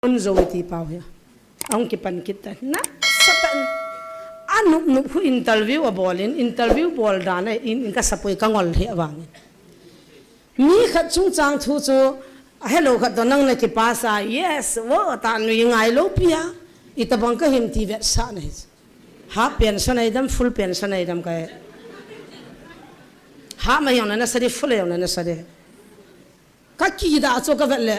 un zo ti pau ya ang ki pan kita na satan anu nu hu interview abolin interview bol dana in ka sapoi ka ngol he awang mi khat chung chang thu chu hello khat to nang na ki pasa yes wo ta nu ngai lo pia itabang ka him ti vet sa nei half pension ai dam full pension ai dam ka ha ma yong na sari full yong na sari ka ki da cho ka vet le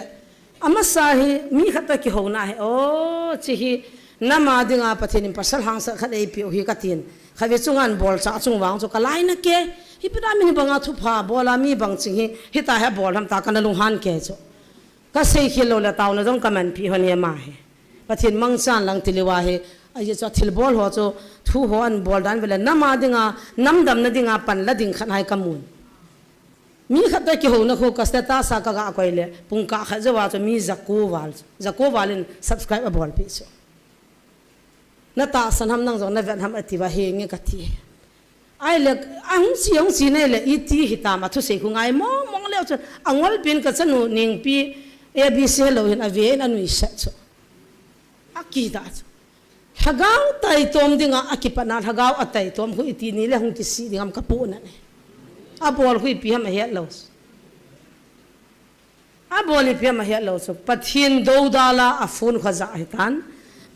amasahi mi khata ki hona he o chi nama dinga pathin pasal hangsa khadei pi hi katin khawe chungan bol cha chungwang chu kalai na ke hi pidami ni banga thu pha bola mi bang chi hi ta ha bol ham ta kana lung han ke chu ka sei khilo la taw na dong kaman pi hon ye ma he pathin mang chan lang tiliwa he ai cha thil bol ho chu thu ho an bol dan vela nama dinga namdam na dinga pan la ding khan hai kamun mi khata ki ho na kho kastata sa ka ga koile pungka kha jawa chu mi zakko walin subscribe bol pi chu na ta sanham nang zo na vet ham ativa he nge ka thi ai le ang si ne le iti hita ma thu se khu ngai mong le chu angol pin ka chanu ning pi abc lo hin ave na nui sa chu akida chu hagaw tai tom dinga akipana hagaw atai tom khu iti ni le hung ki si dingam ka pu na ne abol khu pi ham he lo abol pi ham he lo so pathin do dala afun khaza hitan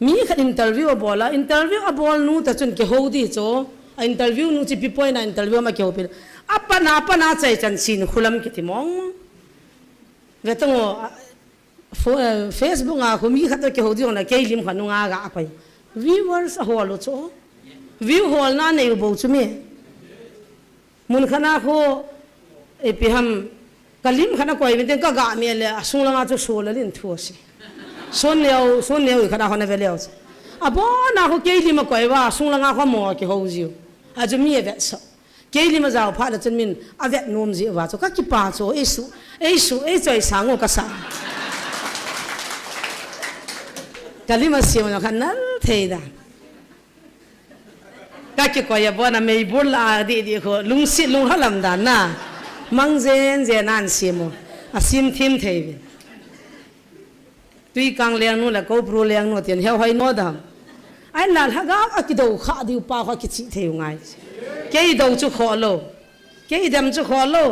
mi khat interview bola interview abol nu ta chun ke hodi cho interview nu chi pi point na interview ma ke ho pin apana chai chan sin khulam ki timong vetango facebook a khu mi khat ke hodi na ke lim khanu nga ga apai viewers a holo cho view hol na nei bo chu me mun khana kho e pi ham kalim khana koi me ka ga me le asung la nga chu so la lin thu si son leo khana hona veleo abo na ho keili ma koi wa sung la nga kho mo ki ho jiu a ju mi vet so keili ma zao pha la chen min a vet nom ji wa cho ka ki pa cho e choi sang o ka sa kalima si ma khan nal thei da ka ki ko ya bo na mei bul a di kho lung si lung halam da na mang zen nan si mo a sim thim thei tui kang leng nu la ko pro leng no tian heu hai no dam ai nan ha ga akido kha di pa kha ki chi theu ngai ke do chu kho lo ke dam chu kho lo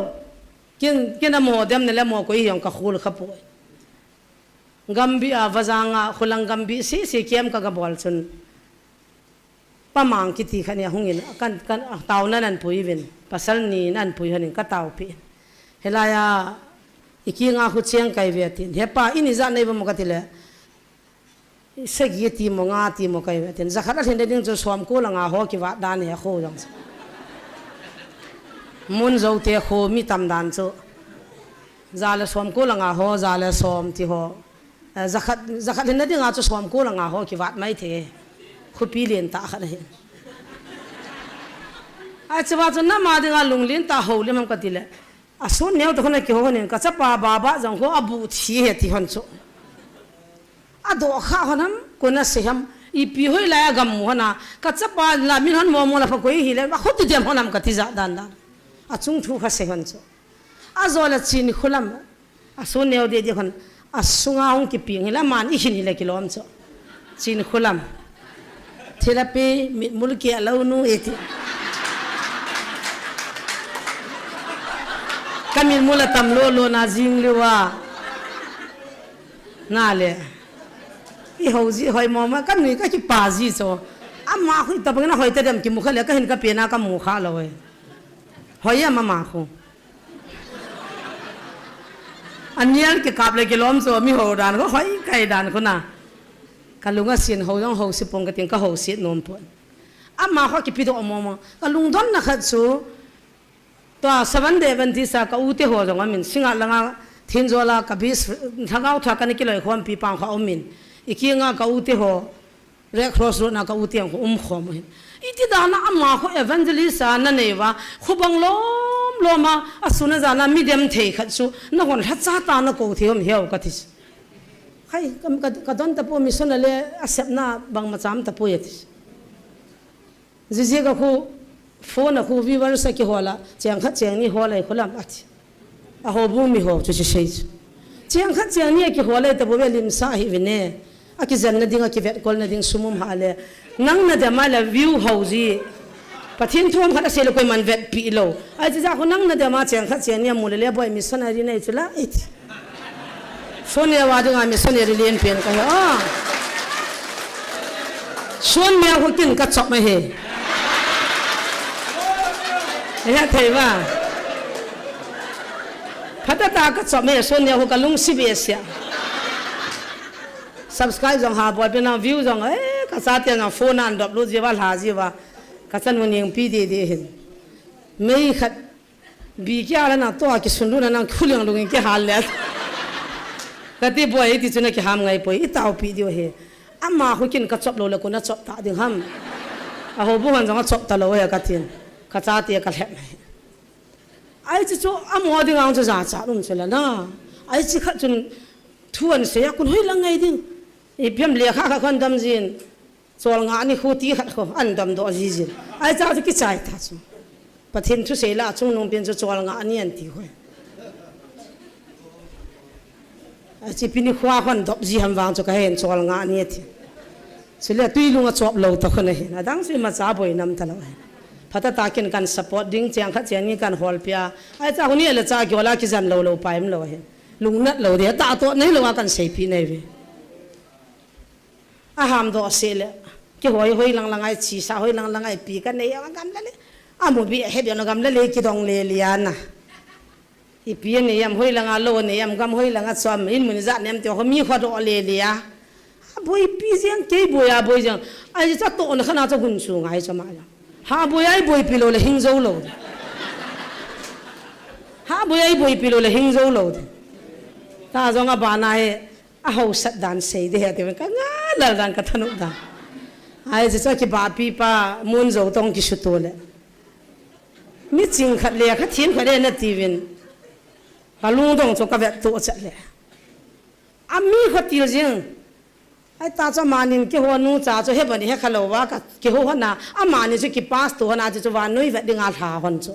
kin na mo dam ne la mo ko yong ka khul kha po gambi a wazanga khulang gambi si kem ka ga bol chun pamang ki ti khani hungin kan taw nan pui vin pasal ni nan pui hanin ka taw pi helaya iki nga khu cheng kai ve tin hepa ini za nei bam ka tile segi ti mo nga ti mo kai ve tin zakhara thin ding cho som ko la nga ho ki wa dan he kho jang mun zo te kho mi tam dan cho za la som ko la nga ho za la som ti ho zakhat thin ding nga cho som ko la nga ho ki wa mai the khu pi len ta kha he a chwa cho na ma ding a lung lin ta ho le mam ka tile asun neo to khona ki ho nen ka chapa baba jang ko abu thi he ti hon cho ado kha honam kona seham i pi hoi la gam hona ka chapa la min hon mo la fa koi hi le ba khot dem honam ka ti za dan da achung thu kha sehon cho azola chin khulam asun neo de khon asunga ong ki ping la man i hin le kilom cho chin khulam therapy mulki alonu eti kamil mula tam lo na jing lewa na le i hoji hoi mama kam ni ka ki pa ji so ama hui ta bang na hoi ta dem ki mukha le ka hin ka pe na ka mu kha lo we hoi ya mama khu anyal ke kap le ki lom so mi ho dan ko hoi kai dan ko na kalunga sin ho yong ho si pong ka ting ka ho si nom pon ama kho ki pi do mama kalung don na khat su to 7 day ban ti sa ka ute ho jong amin singa langa thinjola ka bis thangau tha kan ki loi khom pi pang kha omin ikinga ka ute ho red cross ro na ka ute ko khom hin iti dana amma kho evangelist na newa khubang loma asuna jana medium thei khat su na hon ha cha ta na ko thiom heu ka this khai kam ka don ta po mission le accept na bang ma cham ta po yetis jiji ka khu phone khu viewers ki hola cheng kha cheng ni holai khulam ach a ho bu mi ho chu sei chiang khat chiang ni ki hole ta bo lim sa hi vine a ki zan na dinga ki vet kol na ding sumum hale nang na da mala view hauji pathin thom khat se lo koi man vet pi lo ai cha ko nang na da ma chiang khat chiang ni mu le boy missionary nei chula it sonia wa dinga missionary len pen ka ha son mya ho kin ka chop ma he ya thei ba phata ta ka chop me son ya ho ka lung si be sia subscribe jong ha boy pe na view jong ka sa te na phone an dop lu je wa la ji wa ka chan mun ning pi de hin mei khat bi kya la na to ki sun lu na khulyang lu ki hal le ka ti boy ti chuna ki ham ngai poi i taw pi dio he amma ho kin ka chop lo la ko na chop ta ding ham a ho bu han jong chop ta lo ya ka tin ka cha te ka lhem ai chu chu amo ding ang chu za cha lum chela na ai chi kha chun thuan se ya kun hoi la ngai ding e piam le kha kha khon dam jin chol nga ni khu ti khat kho an dam do ji jin ai cha ki chai ta chu pathin thu se la chung nong pin chu chol nga ni an ti hoi a chi pini khwa khon dop ji ham wang chu ka hen chol nga ni ti sile tui lunga chop lo to khone hin adang si ma cha boi nam ta lo phata ta kin kan support ding chiang kha chiang ni kan hol pia ai cha huni la cha gyola ki jan lo lo paim lo he lungnat lo de ta to nei lo kan sei pi nei ve a ham do se le ki hoi hoi lang lang ai chi sa hoi lang lang ai pi kan nei ang gam la le a mo bi he bi no gam la le ki dong le liana i pi ne yam hoi lang a lo ne yam gam hoi lang a chom in mun za nem te ho mi kho do le lia boy pi jiang ke boy a boy jang ai cha to na khana cha gun chu ngai cha ma ya ha boy ai boy pi lo le hing zo lo ha boy ai boy pi lo le hing zo lo ta zo nga ba na he a ho sat dan sei de te ka nga la dan ka thanu da ai cha ki ba pi pa mun zo tong ki shu to le mi ching khat le kha thien kha le na ti win ka lung dong cho ka vet to cha le a mi kha til jing ai ta cha manin ki ho nu cha cho he bani he khalo wa ka ki ho na a mani chu ki pass to na chu wa noi va dinga tha hon chu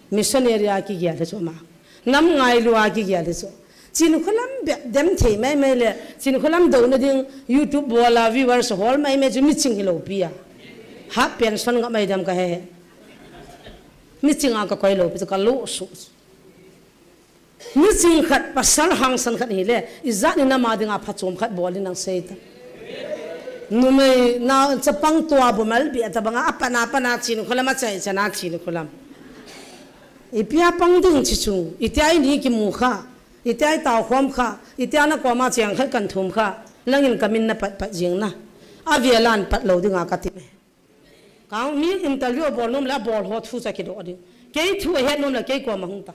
missionary a ki gya le chu ma nam ngai lu a ki gya le chu chin khulam dem the mai mai le chin khulam do na ding youtube bola viewers hol mai me chu mi ching lo pia ha pension ga mai dam ka he mi ching a ka koi lo pi ka lo su mi ching khat pasal hang san khat hi le izat ni na ma dinga phachom khat bolin ang sei ta numai na chapang tua bumal bi atabanga apana pana chin khulama chai chana chin khulam ipia pang ding chi chu itai ni ki mu kha itai taw khom kha itiana ko ma chang kha kan thum kha langin kamin na pat pat jing na avialan pat lo dinga ka ti me kang mi interview bol nom la bol ho thu cha ki do di ke thu he nom la ke ko ma hung ta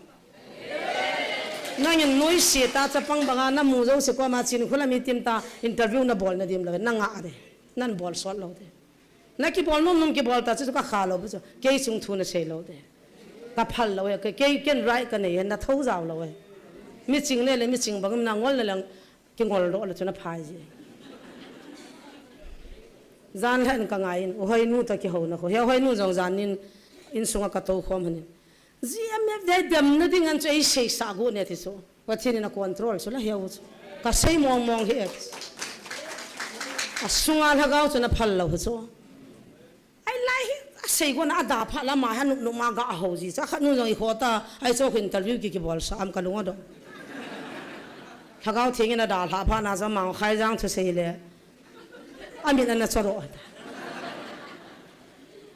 nangin noi se ta chapang banga na mu zo se ko ma chin khulam itim ta interview na bol na dim la na nga ade nan bol shot lo de na ki bol nom ki bol ta chu ka kha lo bu ke chung thu na se lo de ka phal lo ke ken right ka nei na thau jaw lo mi ching le le mi ching bang na ngol na lang ki ngol ro la chu na phai ji zan han ka ngai hoi nu ta ki ho na ho hoi nu jong zan nin in sunga ka to khom hanin GMF de dam na ding an chei sei sa go ne ti so wathin na control so la hiau ka sei mong mong he asunga la ga so na phal lo so ai lai sei go na da pha la ma han nu ma ga ho ji cha khat nu jong i khota ai so interview ki bol sa am ka lu do thagao thing na da la pha na za ma khai jang thu sei le amin an na so ro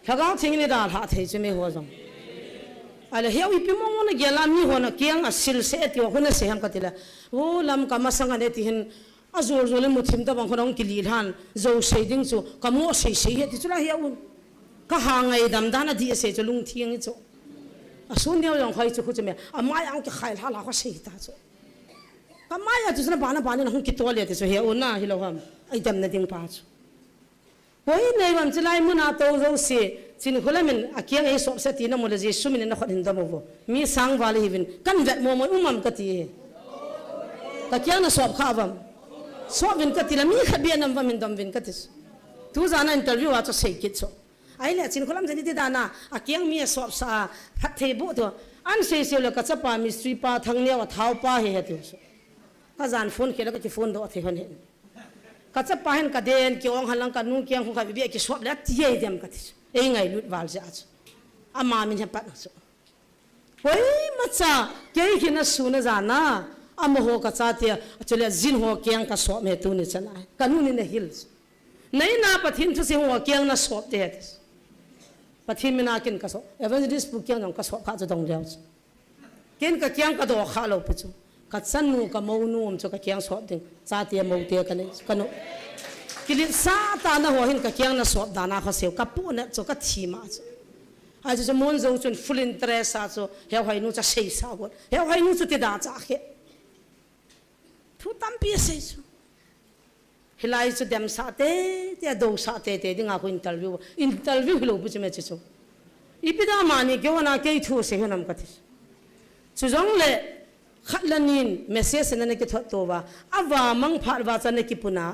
thagao thing ni da la thei che me ho jong ala heu ipi mong na gela mi ho na kiang asil se ti ho na se ham katila o lam ka masanga ne ti hin azur zole muthim ta bang khonong ki li han zo shading chu kamo sei sei he ti chula heu ka hangai dam dana di se chu lung thiang chu asun deu jong khai chu khu chme amai ang ki khail hala ka sei ta chu kamaya chu na bana bana na hung ki tole ti chu heu na hi lo ham ai dam na ding pa chu hoi nei wan chilai muna to zo se chin khulamin akiang e sop se tina mole je sumin na khodin da mo mi sang wali hivin kan vet mo mo umam ka ti ta kiang na sop khavam sop vin ka ti la mi khabian nam vamin dam vin ka tis tu zana interview a to sei kit so ai le chin khulam jani ti dana akiang mi sop sa phat the bu to an sei se le ka chapa mystery pa thang ne wa thau pa he he tu so ก็จานฝนเขียนแล้วก็จะฝนโดดที่คนเห็นก็จะไปเห็นกระเด็นเกี่ยวหันหลังกันนู่นเกี่ยวของใครวิเบียกิสวบแล้วที่ยังเดียมกันที่เอ้ยไงลุดวาลจะอาจอามามินเห็นปัดนะสุเฮ้ยมาจ้าเกี่ยกินน่ะสูนะจานะอามาหัวก็จ้าเตียจะเลี้ยจินหัวเกี่ยงก็สวบเมตุนี่จะไหนกันนู่นนี่ฮิลส์ในนาปะทินทุกสิ่งหัวเกี่ยงน่ะสวบเด็ดปะทินไม่น่ากินก็สวบเอเวนดิสปุกเกี่ยงน้องก็สวบข้าจะต้องเลี้ยวกินก็เกี่ยงก็ดอกข้าเราไปจูกัดสันนูกับมูนูมจะกับเกี่ยงสวบดึงซาเตียมูเตียกันนี่กันนู่กิลิซาตานะหัวหินกับเกี่ยงน่ะสวบดานาเขาเสียวกับปูเนี่ยจะกับทีมาจูอาจจะมุ่งจะจนฟูลินเทรสาจูเฮาให้นูจะเสียสาวเฮาให้นูจะติดดาจ้าเขทุกตั้มปีเสียจูเฮลัยจะเดมสาเตเดียดูสาเตเตดิ้งอากูอินเทอร์วิวฮิโลบุจเมจิจูอีพิดามานี่เกี่ยวน่าเกี่ยทูเสียนำกัดจูจงเล่ขัดลันินเมสเซสนั่นเกี่ยวตัวว่าอาวามังพาร์วาจันกิปุนา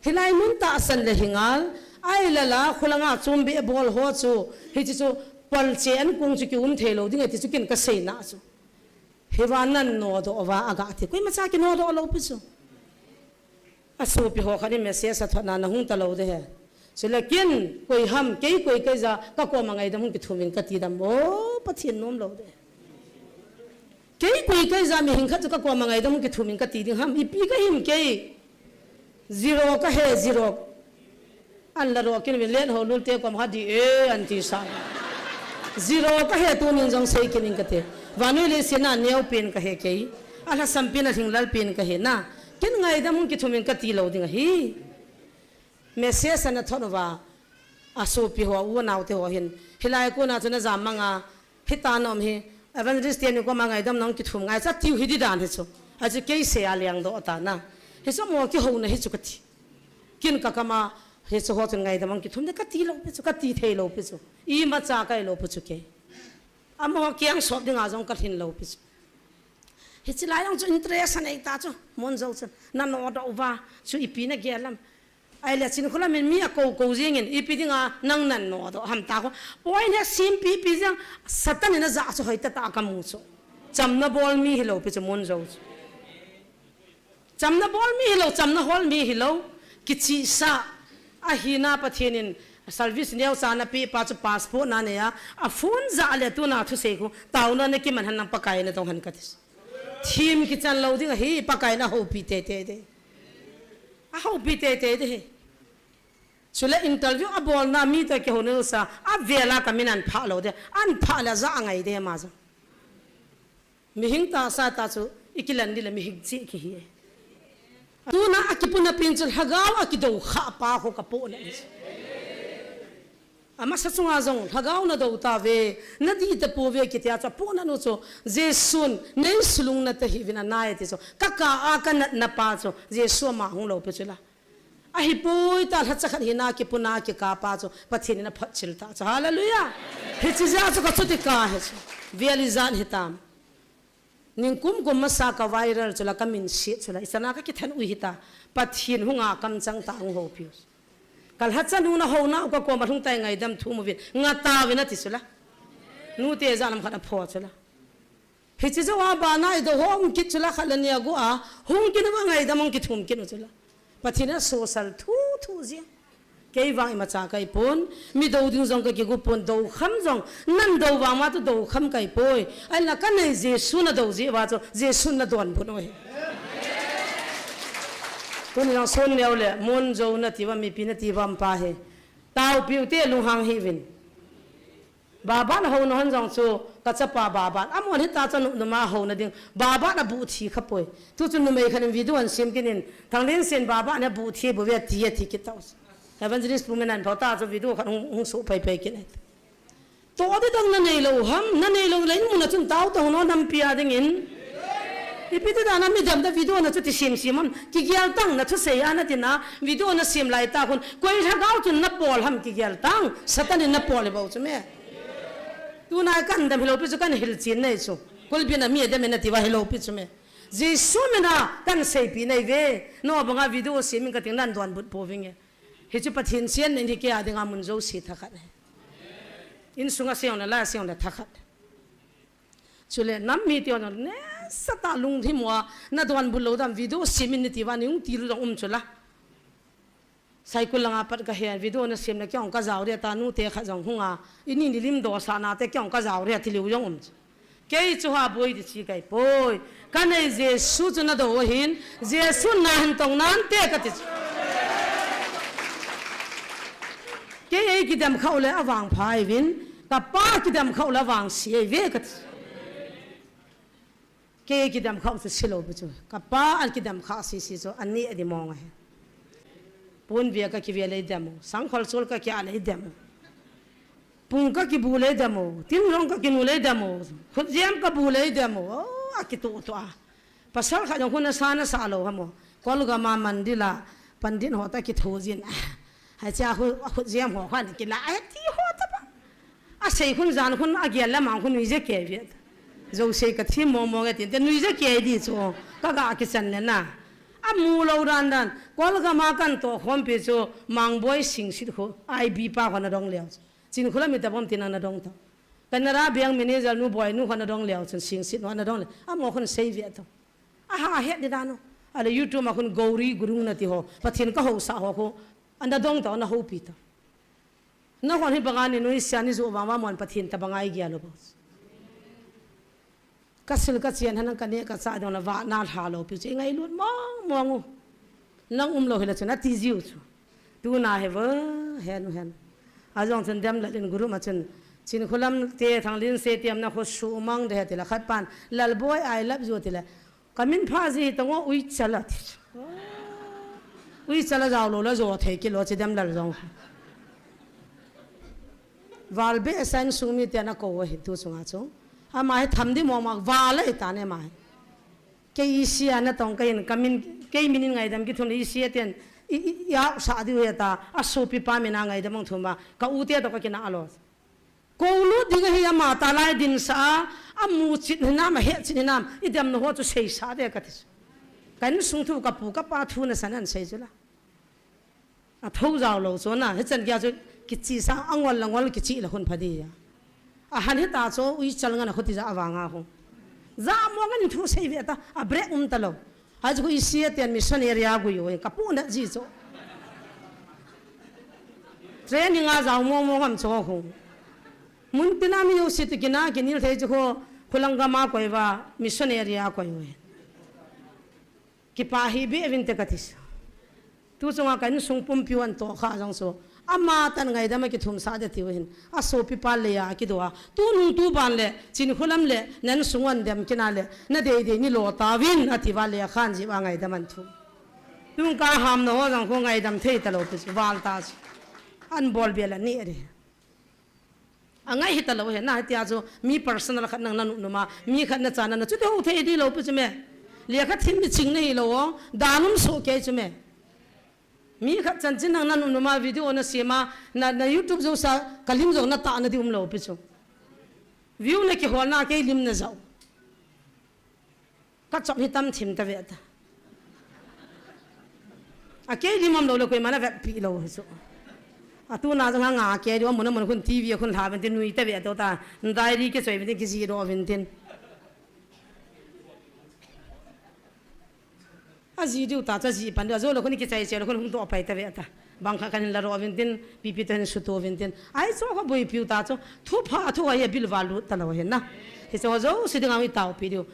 เฮลัยมุนตาสันเลหิงาลไอ้ละละคนละงาจุ่มเบบอลหัวจูเฮจิจูปัลเจนกุงจูกิอุ้มเทโลดิ้งไอ้ที่จูกินกษัยน่าจูเฮวานันโนโดอวาอากาศที่คุยมาจากินโนโดอลปิจูอาสูบิหัวขันเมสเซสทนานะหุ่นตะโลเดะสุดละกินคุยห้ำเกี่ยคุยก็จะก็กลัวมังไงดำหุ่นกิทุมินกตีดำโอ้ปะเทียนน้มโลเดะเกี่ยคุยก็จะมีหิงขัดจะก็กลัวมังไงดำหุ่นกิทุมินกตีดิ้งห้ำอีปีก็หิมเกี่ยzero ก็เฮ zeroอันละรอกินวิเลนหัวนุ่นเตะความฮัดดีอันที่สาม zero ก็เฮตัวนึงจงเซกินิงก็เตะวันนี้เลยเสียน่ะเนียวเป็นก็เฮเกี่ยอันละสัมปีน่ะถึงลัลเป็นก็เฮน่ะกินไงดำหุ่นกิทุมินกตีโลดิ้งเฮเมสเซสน่ะทอดว่าอาสูบิหัวอ้วนเอาเตหัวเห็นเฮลัยกูน่ะจะน่ะจามมังอ่ะฮิตานอมเฮเอเวนดิสเตียนก็มังไงดำน้องกิทุมไงจะติวฮิดีดานเฮซูอาจจะเกี่ยเสียเลี้ยงโดอตานะเฮซูมัวกี่หัวน่ะเฮซูกติกินกะกะมาเฮซูหัวจนไงดำน้องกิทุมเนี่ยกติโลเปซูกติเทโลเปซูอีมาจากไกโลเปซูเกอามัวเกี่ยงสอบดึงอาจงกะทินโลเปซูเฮจิลายองจูอินเทรสนะอีตาจูมอนเจ้าจูนั่นโนดอวาจูอีปีน่ะเกี่ยลำไอ้เลี้ยชินคนละมันมีอะกูเจียงเงินอีปีดิ้งอ่ะนั่งนั่นโนดอทำตาเขาโอ้ยเนี่ยซิมปีจังสัตว์นี่น่ะจะอาจจะให้ตากัมมุสจำน่ะบอลมีฮิโลเปจูมอนเจ้าจำน่ะบอลมีฮิโลจำน่ะฮอลมีฮิโลกิจสะอาหินาปะเทนินservice เนี่ยสานะปีปัจจุบัน passport นั่นเนี่ยอ่ะโฟนจะอะไรตัวน่ะทุเสกตาวนั่นเนี่ยกิมันหันนังปากไก่เนี่ยต้องหันกัดทีมกิจจันเราดิ้งเฮ้ปากไก่น่ะหูปีเตเตเขาพิเตเตเดสุดเลยอินเทอร์วิวบอลน่ามีแต่แค่คนนึงซะเวลาก็มีนันพาเราเดอันพาแล้วจะไงเดมาจ้ะมีหิงตาซาตาจูอีกลันดีเลยมีหิงจีกี่เหี้ยตัวน่ะอากิปุนาเป็นจุดฮักเอาอากิดูข้าป้าเขากระโปงเลยอามาสัตว์สงอาจงฮักเอาน่ะดูตาเวน่ะดีแต่ปูเวกิตยาจะปูน่ะนู้จูเจสุนเนสลุงน่ะเตหิวินานาเอติจูกักกาอากันน่ะป้าจูเจสุมาหงเราไปจุละอาฮิปุยตาหัดสักหินากิปุนากิกาป้าจูปัจฉินน่ะพัดชิลตาจูฮาเลลูยาเฮจิจาจูก็สุดที่กาเฮจูเวลิจานฮิตามนิ่งกุมมาสักไวรัลจุละกัมินชีจุละอิสนาก็คิดเห็นอุหิตาปัจฉินหงากำจังตาหงโฮพิวกัลฮัตซันนูน่ะหัวน่ะก็กลัวมาทุ่งไตไงดำทุ่มวินงาตาวินาทีสุดละนู่เตะจานมันขัดพอสุดละเฮจิจะว่าบ้านไหนตัวห้องคิดสุดละขัดเนี่ยกูห้องกินว่าไงดำมันคิดทุ่มกินสุดละปัจจุบันโซเชียลทูเสียเกี่ยวกับมาจากไอ้ปนมีดาวดึงจงก็เกี่ยวกับปนดาวคำจงนั่นดาววางมาตัวดาวคำไก่ปอยไอ้ละกันเนี่ยเจสุน่ะดาวเจว่าตัวเจสุน่ะดวนปนเอาตัวนี้เราส่วนเดียวเลยมนโจนัติว่ามีปีนัติว่าไม่เห็นตาวผิวเตะลุงหางฮิวินบาบานเขาหนอนจังสู้กัจจปาบาบานอ่ะมันเห็นตาจะนุ่มมาเขาหน้าดิ้งบาบานน่ะบูทีขับไปทุกคนนุ่มเองคันวิดีโออันเสียมกินทางเล่นเสียนบาบานน่ะบูทีบุเวทีที่คิดเอาแต่วันนี้สปุ่มนั้นพอตาจะวิดีโอคันหงสุไปกินตัวที่ต้องนั่นเองเราห้ามนั่นเองเราเลยมันน่ะจนตาวต้องนอนทำปีอาดิ้งอินอีพิธีนั้นมีจำได้วิดีโอนั้นจุดที่เสียมมันกิเกลตั้งนั้นทุกสิ่งนั้นที่น่ะวิดีโอนั้นเสียมไล่ตาคนกุยถ้าเขาจุนนับปอลห้ามกิเกลตั้งสัตว์นี่นับปอลเลยบ่าวใช่ไหมตัวนายกันแต่ฮิโลปิจุกันฮิลจินเนี่ยชูกุลปีน่ะมีแต่เมนติว่าฮิโลปิจุไหมเจสุเมน่ะกันเซปีในเวโน่บังอาวิดีโอเสียมกันถึงนั่นดวนบุตรพูดวิ่งเฮจุปัทหินเสียนนี่ที่อาดึงอามุนโจสีทักขัดอินสุงาเสียงนั่นละเสียงนั่นทักขัดชุเลน้ำมีเตียวนั่นเนี่ย sata lung thi mo na don bulo dam video seminity wa ning tir rong chula cycle langa pat ka hian video na sem na kyong ka zaw re ta nu te kha jong hunga ini ni lim do sa na te kyong ka zaw re thilu yong ke chu ha boi di chi kai poi ka nei jesu chu na do hin jesu na han tong nan te ka ti ke ei ki dam khau le awang phai win ka pa ki dam khau la wang si ve ka ke ki dam khau chu silo bu chu ka pa an ki dam kha si chu an ni adi mong he pun via ka ki ve le dam sang khol chol ka ki a le dam pung ka ki bu le dam tin rong ka ki nu le dam khut jam ka bu le dam o a ki tu to a pasal kha jong hun sa na sa lo ha mo kol ga ma mandila pandin ho ta ki thojin ha cha khut jam ho khan ki la a ti ho ta ba a sei khun jan khun a gyal la ma khun ni je ke ve zo sei ka thi mo mo ga tin te nu je ke di cho ka ga ki chan le na a mu lo ran dan kol ga ma kan to khom pe cho mang boy sing sit kho ai bi pa khon dong leo chin khula mi ta bom tin na dong to kanara biang manager nu boy nu khon dong leo chen sing sit na dong le a mo khon sei ve to a ha he de da no ale youtube ma khon gauri guru na ti ho pathin ka ho sa ho ko anda dong to na ho pi to na khon hi bangani nu siani zo wa ma mon pathin ta bangai gya lo bos kasil ka chian hanan ka ne ka sa dong la wa na tha lo pi chi ngai lut mong mong nang lo hela chuna ti jiu chu tu na he wa hen a jong chen dam la din guru ma chen chin khulam te thang lin se tiam na kho su mang de te la khat pan lal boy I love you te la kamin pha ji to ngo ui chala ui chala jaw lo la zo the ki lo che dam lal jong wal be san sumi te na ko he tu sunga chu a mai tham di mo ma wa le ta ne mai ke isia na tong kain kamin ke minin ngai dam ki thun isia ten ya sa di we ta a so pi pa me na ngai dam thum ba ka u te to ka ki na alo ko lu ding he ya ma ta lai din sa a mu chit na ma he chin nam I dam no ho chu sei sa de ka ti kan sung thu ka pu ka pa thu na san an sei chu la a thau jaw lo so na he chan kya chu ki chi sa angol langol ki chi la hun phadi ya a han he ta cho ui chal nga na khoti ja awanga ho za mo nga ni thu sei ve ta a break ta lo ha ju I sia ten mission area gu yo ka pu na ji cho training a jaw mo ham cho ho mun tina mi yo sit ki na ki nil thai ju ko khulanga ma koi wa mission area koi yo ki pa hi be evin te katis tu chunga kan sung pum piwan to kha jang so ama tan ngai dama ki thum sa de ti hin a so pi pa le ya ki do tu nu tu ban le chin khulam le nan sungan dem kina le na de de ni lo ta win ati wa le khan ji wa ngai daman thu tung ka ham no jang ko ngai dam thei ta lo pi wal ta an bol bela ni re angai hi ta lo he na tia jo mi personal khat nang nanu no ma mi khat na chana na chu do thei di lo pi me le khat thin mi ching nei lo danum so ke chu me mi khat chan chin nang nanu no ma video na sema na youtube zo sa kalim zo na ta na di lo pi chu view na ki hol na ke lim na zau ka chop hi tam thim ta ve ta a ke limam lo ko mana ve pi lo so a tu na jang nga ke ro mon khun tv khun tha ben tin nui ta ve to ta diary ke choi ben ki ji ro ben tin a ji du ta cha ji pan do zo lo khun ki chai che lo khun hum to pai ta ve ta bang kha kan la ro ben tin pi pi ten su to ben tin ai so ko boi piu ta cho thu pha thu ye bil valu ta lo he na he so zo si ding ami tao pi do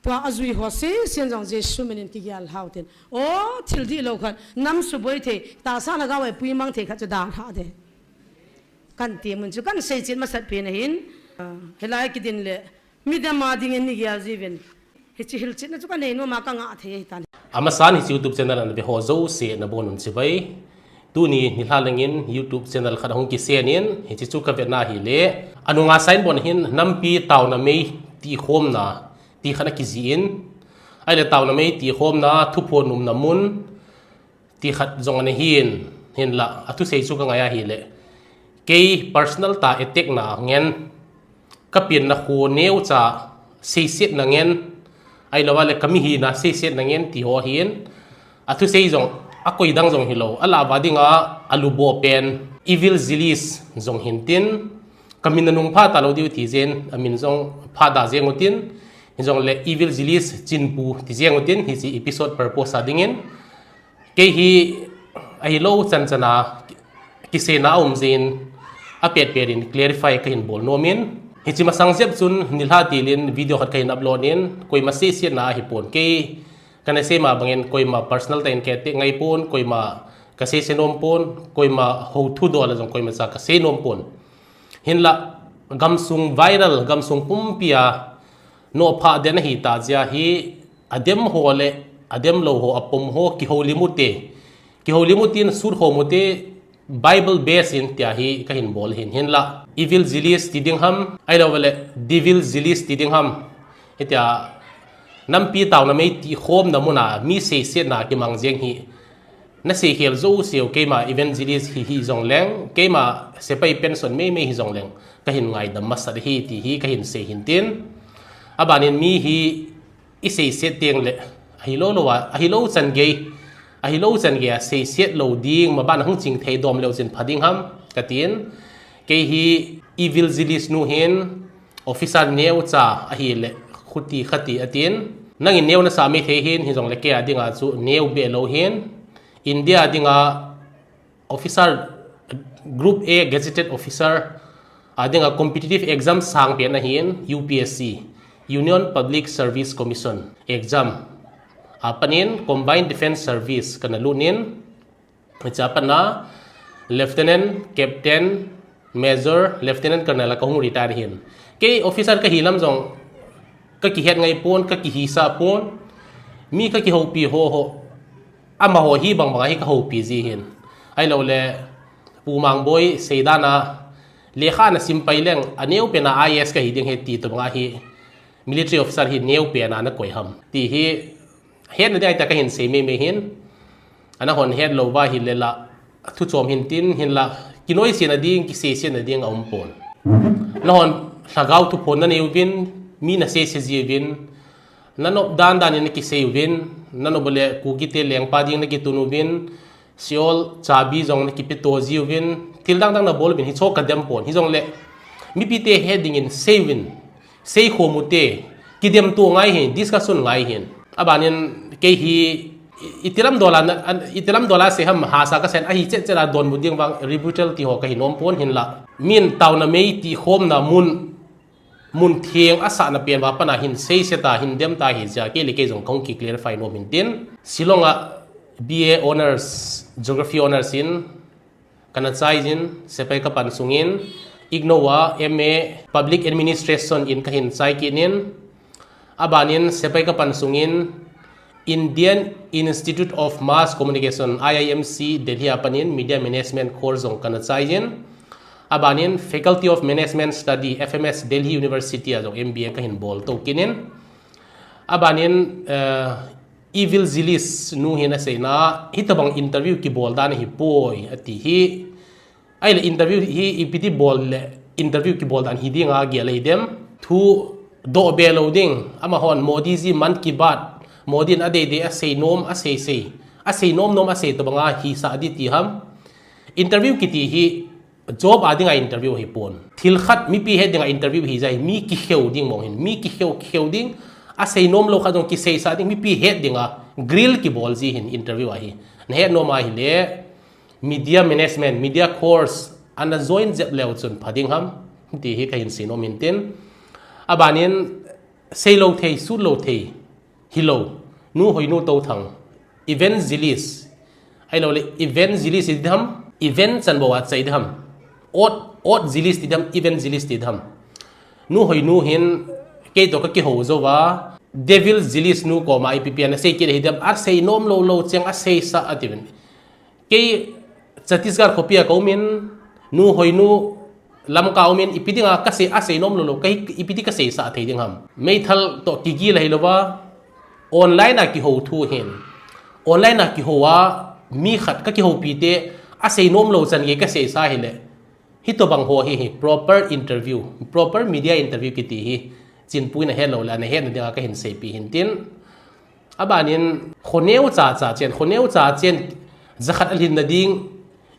pa azui ho se sian jang je su men ki gyal hau ten o thil di lo khan nam su boi the ta sa na ga wai pui mang the kha cha da tha de kan ti mun chu kan sei chin ma sat pe na hin helai ki din le mi da ma ding ni gyal ji ben he chi hil chin na chu kan nei no ma ka nga the ta Amasan his YouTube channel an be hozo se na bonun sibai tu ni nilhalangin YouTube channel khadong ki senin hi chu ka na hi le anunga sign bon hin nampi taw na mei ti khom na ti khana ki zin ai le taw na mei ti khom na thu phon num na mun ti khat zong na hin la atu sei chu ka ngaya hi le ke personal ta attack na ngen ka pin na khu neu cha sei set na ngen ai lo wale kami hi na sei set na ngen ti ho hin atu sei zong akoi dang zong hilo ala wadinga alubo pen evil zilis zong hintin kami nanung pha ta lo diu ti zen amin zong pha da zengutin hizong le evil zilis chinpu ti jiang utin hi chi episode purpose adingin ke hi ai lo chan chana kisena zin apet perin clarify kahin bol nomin hi chi masang jep chun nilha tilin video khat kahin upload in koi ma se se na hi pon ke kana se ma bangin koi ma personal ta in ke te ngai pon koi ma ka se nom pon koi ma ho thu do la jong koi ma cha ka se nom pon hin la gamsung viral gamsung pumpia no pha den hi ta ja hi adem hole adem lo ho apom ho ki ho limutin sur ho mote Bible based in tia hi kahin bol hin la evil zealous tidingham ai lo wale devil zealous tidingham etia nampi taw na mei ti khom na muna mi se na ki mangjeng hi na se hel zo seo keima evangelist hi zong leng keima sepai pension me hi zong leng kahin ngai dam masar hi ti hi kahin se hin tin abanin mi hi ise se teng le hilo chan ge se set lo ding ma ban hung ching thei dom lo chin phading ham katin ke hi evil zealous nu hin officer neu cha a hi le khuti khati atin nangin neu na sami the hin hi zong le ke adinga chu neu be lo hin India dinga officer group A gazetted officer adinga competitive exam sang pe na hin UPSC Union Public Service Commission exam apanin combined defense service kana lunin chapana lieutenant captain major lieutenant colonel ka hung retire hin ke officer ka hilam jong ka ki het ngai pon ka ki hisa pon mi ka ki ho pi ho ama ho hi bang hi ka ho pi ji hin ai lo le pumang boy seidana lekha na simpai leng aneu pe na IS ka hiding he ti to nga hi military officer hi neu pe na koi ham ti hi head na dai ta ka hin se me hin ana hon head lo ba hi lela thu chom hin tin hin la kinoi sin ading ki se na ding aum pon la hon sagau tu pon na neu vin mi na se ji vin nanop dan ni ki se vin nano bole ku ki te leng pa ding na ki tunu vin siol chabi jong na ki pito ji vin til dang na bol vin hi chok ka dem pon hi jong le mi pi te heading in savin sei khomute ki dem tu ngai hin discussion ngai hin abanin ke hi itilam dola se ham hasa ka sen a hi che chela don buding bang rebuttal ti ho ka hinom pon hin la min taw na mei ti khom na mun thieng asa na pen ba pana hin sei seta hin dem ta hi ja ke le ke jong khong ki clarify no min tin silonga BA honors geography honors in kana chai jin sepai ka pan sungin ignowa MA public administration in kahin chai kinin abanin sepai ka pan sungin Indian Institute of Mass Communication IIMC Delhi apanin media management course jong kana chai jin abanin faculty of management study FMS Delhi University ajong MBA kahin bol to kinin abanin evil zealous nu hina sei na hitabang interview ki bol dan hi boy ati hi ai le interview hi ipiti bol le interview ki bol dan hi dinga ge le dem thu do be loading ama hon modi ji man ki bat modin ade de a sei nom a sei nom to banga hi sa di ti ham interview ki ti hi job adinga interview hi pon thil khat mi pi he dinga interview hi jai mi ki kheu ding mo hin mi ki kheu ding a sei nom lo khadong ki sei sa ding mi pi he dinga grill ki bol ji hin interview a hi ne he no ma hi le media management media course ana join jep lew chun phading ham ti hi ka hin si no min tin abanin sei lo thei su lo thei hi lo nu hoi nu to thang event zealous ai lo le event zealous idham event chan bo wa chai dham ot zealous tidam event zealous tidam nu hoi nu hin ke to ka ki ho zo wa devil zealous nu ko ma ipp na sei ki hidam ar sei nom lo cheng a sei sa ativin ke Chhattisgarh khopia kaumin nu hoi nu lam kaumin ipidinga ka se a sei nom lo kai ipidi ka sei sa theiding ham meithal to kigi la hilowa online a ki ho thu hin online a ki ho wa mi khat ka ki ho pi te a sei nom lo chan ge ka sei sa hile hito bang ho hi proper interview proper media interview ki ti hi chin pui na hello la na he na dinga ka hin sei pi hin tin abanin khoneu cha chen zakhat alhin na ding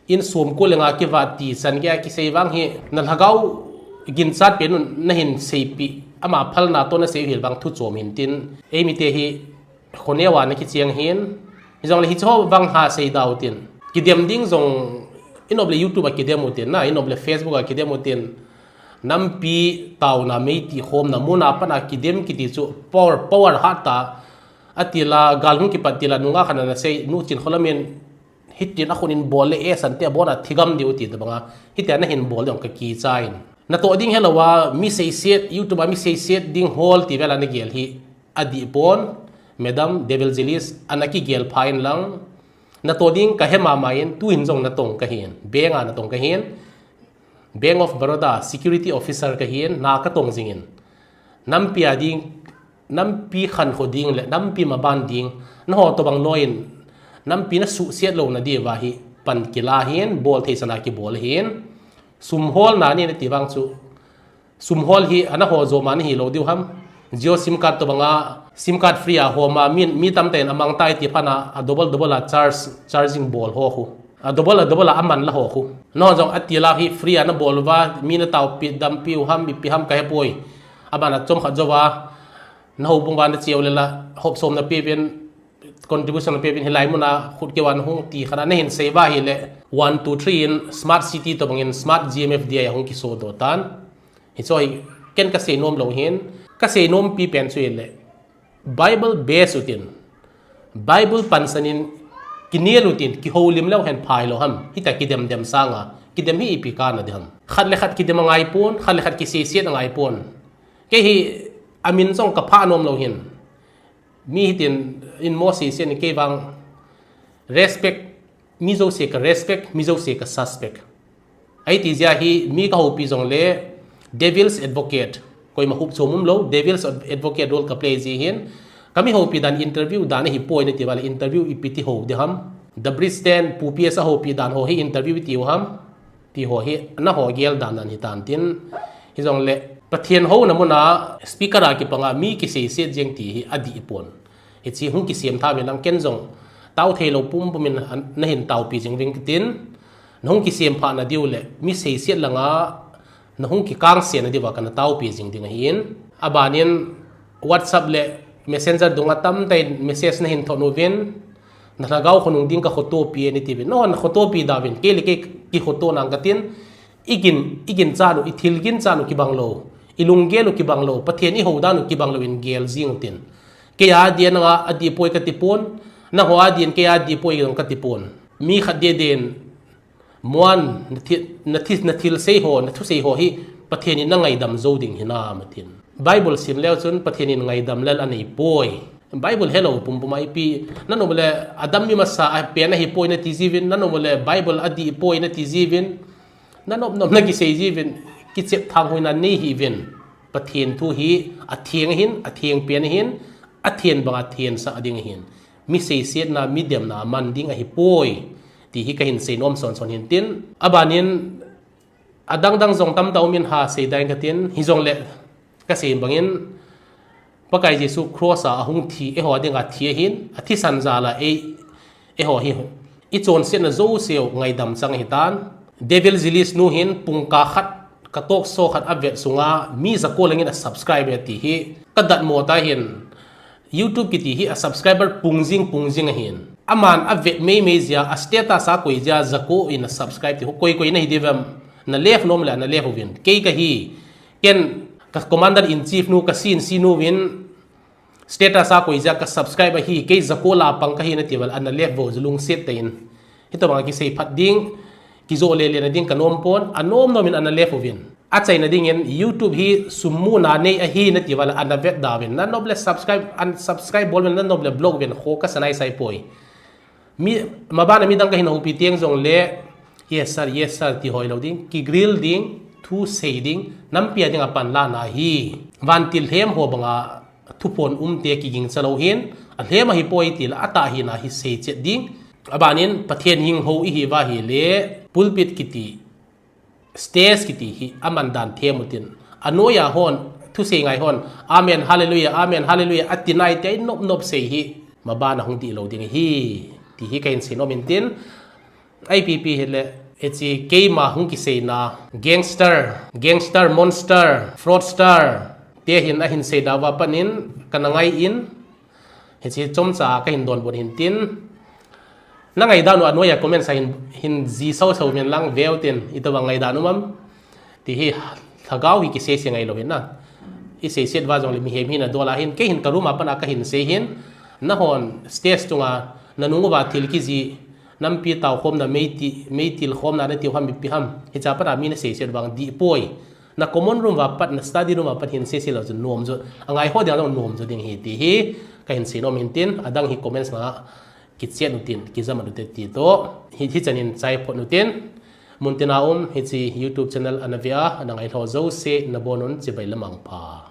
in som ko lenga ki wati san ge ki sei wang hi na lhagau กินซัดเป็นนั่นเห็นสี่ปีอามาพัลนาต้นเสียหิลบางทุจโจมหินตินมีเตหีคนเนี้ยว่านักคิดเชียงหินจงเลยฮิชอบังหาเสียดาวตินกิเดียมดิ้งจงอินอบเลยยูทูบกิเดียมมุตินนะอินอบเลยเฟซบุ๊กกิเดียมมุตินน้ำปีเต่าน้ำไม่ตีโคมน้ำมูนาปนักกิเดียมกิติจูpowerฮัตตาอัติลากาลหุ่นกิปัติลานุงาขนาดเสียนูจินคนละเมนฮิตตินอะคนอินบอลเลยสันเตียบอลอะทิกัมดิวติดบังอ่ะฮิตตินนั่นเห็นบอลอย่างกับกีใจนั่นตัวดิ้งเห็นแล้วว่ามีเสียดยูทูบมีเสียดดิ้งฮอลที่เวลาในเกลฮีอดีปอนเมดัมเดวิลซิลิสอันนักเกลพายน์ลังนั่นตัวดิ้งก็เห็นมาไม่เห็นตู้หินจงนั่นตรงก็เห็นเบงอ่ะนั่นตรงก็เห็นBank of Baroda Security Officer ก็เห็นนักตรงจริงน้ำปีดิ้งน้ำปีขันขดิ้งและน้ำปีมาบ้านดิ้งนั่นหัวตัวบางน้อยน้ำปีนั้นสุเสียลงนั่นดีว่าฮีปันกีฬาเห็นบอลเทศนากีบอลเห็นซุมฮอลนั่นนี่ที่บางสุซุมฮอลฮีอันนั้นหัวโจมันฮีโลดิวฮัมจิโอซิมการ์ดตัวบางซิมการ์ดฟรีอะหัวมามีตั้มเต็นอามังไตที่พันอะดับเบิลอะcharging ball หัวคู่ดับเบิลอามันละหัวคู่นอกจากอัติลาฮีฟรีอันนั้นบอลว่ามีนเตาปิดดำปิวฮัมปิฮัมไก่ป่วยอามันอะจมขัดจว่าน้าหูบุงวันเจียวเลยละหอบสมนับปีเป็นcontribution นับปีเป็นเฮลัยมุนาขุดเกี่ยวกับห้องตีขนาดนี้เห็นเซว่าเฮเล1 2 3 in smart city ตัวบางเห็น smart GMFDI ห้องกิโซโดตันเห็นซอยเก่งกษตรนมเราเห็นเกษตรนมปีเป็นส่วนเลย Bible base อุติน Bible ปันสนินกินเนียรุตินกิโฮลิมแล้วเห็นพายเราฮัมฮิตากิเดมเดมสร้างอ่ะกิเดมฮีอีพิการนะเดมขัดเลยขัดกิเดมงไงปนขัดเลยขัดกิเสียดงไงปนแค่ฮีอามินส่งกับผ้านมเราเห็นมีฮิตินอินโมซีเซียนแค่บาง respect มิโซเสก respect มิโซเสก suspect ไอ้ที่จะฮีมีเขาพิจงเล่ devil's advocate कोई महूब सोमुम लो devil's advocate role का प्ले जी हिन कमी हो पी दान इंटरव्यू दान ही पोई ने तिवाले इंटरव्यू इपिति हो दे हम द ब्रिस्टेन पुपियसा हो पी दान हो ही इंटरव्यू ति हो हम ति हो ही ना हो गेल दान दान ही तान तिन hi jong le pathian ho na mona speaker a ki panga mi ki se se jeng ti hi adi pon hi chi hung ki siam tha be lang ken jong tau thelo pum pumin na hin tau pi jeng wing tin nong ki siam pha na diu le mi se se langa na hung ki kang se na diwa kana tau pi jing ding hin abanin whatsapp le messenger dunga tam tai message na hin thonu ven na lagaw khonung ding ka photo pi ni ti no na photo pi davin ke le ke ki photo nang katin igin chanu ithilgin chanu ki banglo ilunggelo ki banglo pathian I hodanu ki banglo in gel jingtin ke ya dia nga adi poi ka tipon na ho adin ke ya di poi ng ka tipon mi khadde den muan na thil sei ho na thu sei ho hi pathian na ngai dam zo ding hina matin bible sim leo chun pathian ngai dam lal anei poi bible hello pumpumai pi nanu bole adam mi masa pe na hi poi na tizivin nanu bole bible adi poi na tizivin nanop nom na ki sei jivin ki chep thang hoina nei hi vin pathian thu hi athieng hin athieng pian hin athien banga thien sa ading hin mi sei set na medium na man ding a hi poi ti hi ka hin sei nom son son hin tin abanin adang dang jong tam taw min ha sei dang ka tin hi jong le ka sei bangin pakai jesu cross a hung thi e ho ding a thi hin athi san za la e ho hi I chon set na zo seo ngai dam chang hi tan devil zilis nu hin pungka khat katok so khat avet sunga mi zako langin a subscriber ti hi kadat mo ta hin YouTube ki ti hi a subscriber pungjing hin aman avet me zia a status a koi ja zako in a subscribe ti koi na hi devam na left nom la na left win ke ka hi ken ka commander in chief nu ka sin sinu win status a koi ja ka subscribe hi ke zako la pang ka hi na tiwal an left vo zulung set tain ito mga ki say phat ding kizo le na ding kanom pon anom nomin an left win at say na ding in YouTube hi sumu na nei a hi na tiwala an vet dawin na noble subscribe unsubscribe bol na noble blog win kho ka sanay sai poi mi mabana mi dang ka hinahupi tieng jong le yes sir ti hoi lo ding ki grill ding thu sei ding nampia ding apan la na hi vantil hem ho banga thupon te ki ging chalo hin a hlema hi poi til ata hi na hi sei che ding abanin pathian hing ho hi wa hi le pulpit kiti stage kiti hi aman dan themutin anoya hon thu sei ngai hon amen hallelujah atinai te nop sei hi mabana hong ti lo ding hi ti hi kain sinomin tin IPP hele echi keima hung ki sei na gangster monster fraudster te hin a hin sei dawa panin kanangai in echi chomcha ka hin don bon hin tin na ngai da no anoya comment sa hin ji so men lang veutin itawa ngai da no mam ti hi thagau hi ki se se ngai lo hin na i se set wa jong le mi hem hin a dola hin ke hin karuma pana ka hin se hin na hon stage tunga nanungu ba thil ki ji nampi taw khom na meitil khom na ti ham pi ham hi cha para mi na se set wang di poi na common room wa pat na study room wa pat hin se se lo nom zo angai ho dia nom zo ding hi ti hi ka hin se nom hin tin adang hi comments nga ki chen utin ki zaman ut ti to hi chanin chai phot nutin muntina hi chi YouTube channel anavia anang ai ho zo se na bonon chibai lamang pa